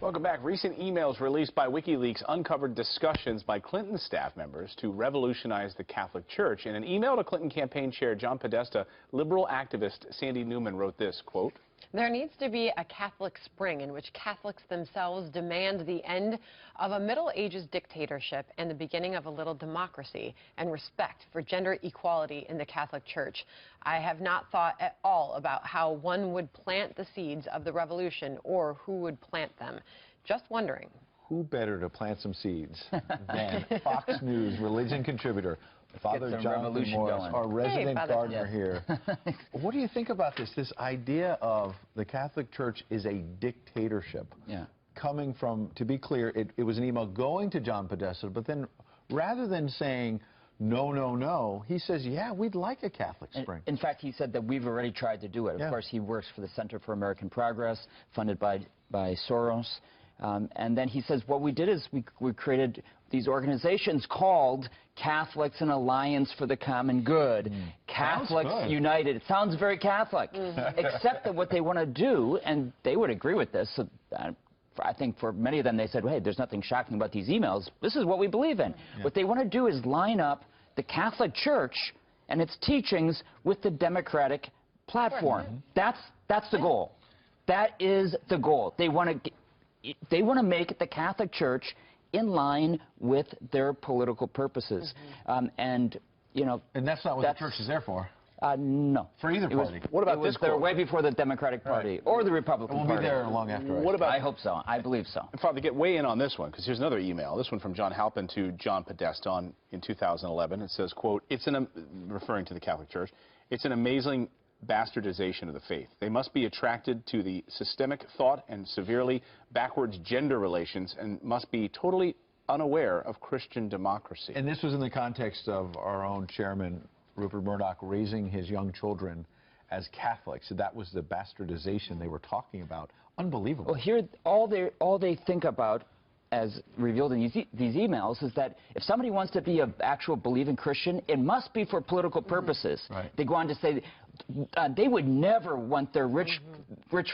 Welcome back. Recent emails released by WikiLeaks uncovered discussions by Clinton staff members to revolutionize the Catholic Church. In an email to Clinton campaign chair John Podesta, liberal activist Sandy Newman wrote this, quote, "There needs to be a Catholic spring in which Catholics themselves demand the end of a Middle Ages dictatorship and the beginning of a little democracy and respect for gender equality in the Catholic Church. I have not thought at all about how one would plant the seeds of the revolution or who would plant them. Just wondering." Who better to plant some seeds than Fox News religion contributor Father Jonathan Morris, our resident gardener here. What do you think about this idea of the Catholic Church is a dictatorship? Yeah. Coming from, to be clear, it was an email going to John Podesta, but then rather than saying, no, no, no, he says, yeah, we'd like a Catholic spring. In fact, he said that we've already tried to do it. Of course, he works for the Center for American Progress, funded by Soros. And then he says what we did is we created these organizations called Catholics in Alliance for the Common Good, Catholics United. It sounds very Catholic, except that what they want to do, and they would agree with this, so, I think for many of them they said, well, hey, there's nothing shocking about these emails. This is what we believe in. What they want to do is line up the Catholic Church and its teachings with the Democratic platform. That's the goal. That is the goal. They want to make the Catholic Church in line with their political purposes. And, you know... And that's not what the church is there for. No. For either party. What about this quote? Way before the Democratic Party or the Republican Party. We'll be there long after. What about... I hope so. I believe so. Father, get weigh in on this one, because here's another email. This one from John Halpin to John Podesta in 2011. It says, quote, referring to the Catholic Church, it's an amazing bastardization of the faith. They must be attracted to the systemic thought and severely backwards gender relations and must be totally unaware of Christian democracy. And this was in the context of our own chairman, Rupert Murdoch, raising his young children as Catholics. So that was the bastardization they were talking about. Unbelievable. Well, here, all they think about, as revealed in these emails, is that if somebody wants to be an actual believing Christian, it must be for political purposes. They go on to say they would never want their rich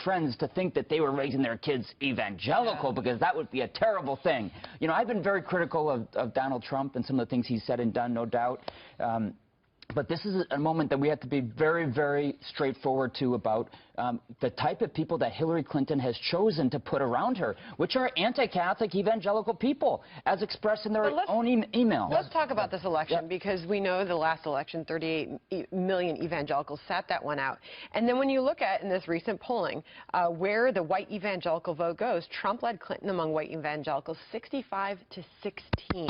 friends to think that they were raising their kids evangelical, because that would be a terrible thing. You know, I've been very critical of Donald Trump and some of the things he's said and done, no doubt. But this is a moment that we have to be very, very straightforward to about the type of people that Hillary Clinton has chosen to put around her, which are anti-Catholic evangelical people, as expressed in their own emails. Let's talk about this election, because we know the last election, 38 million evangelicals sat that one out. And then when you look at, in this recent polling, where the white evangelical vote goes, Trump led Clinton among white evangelicals 65 to 16.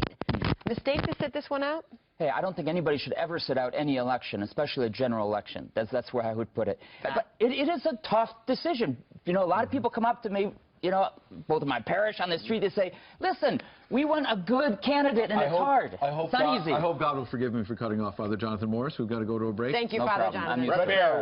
Mistake to sit this one out? Hey, I don't think anybody should ever sit out any election, especially a general election. That's where I would put it. But it is a tough decision. You know, a lot of people come up to me, you know, both in my parish, on the street, they say, listen, we want a good candidate, and it's hard. It's not easy. I hope God will forgive me for cutting off Father Jonathan Morris. We've got to go to a break. Thank you, Father Jonathan.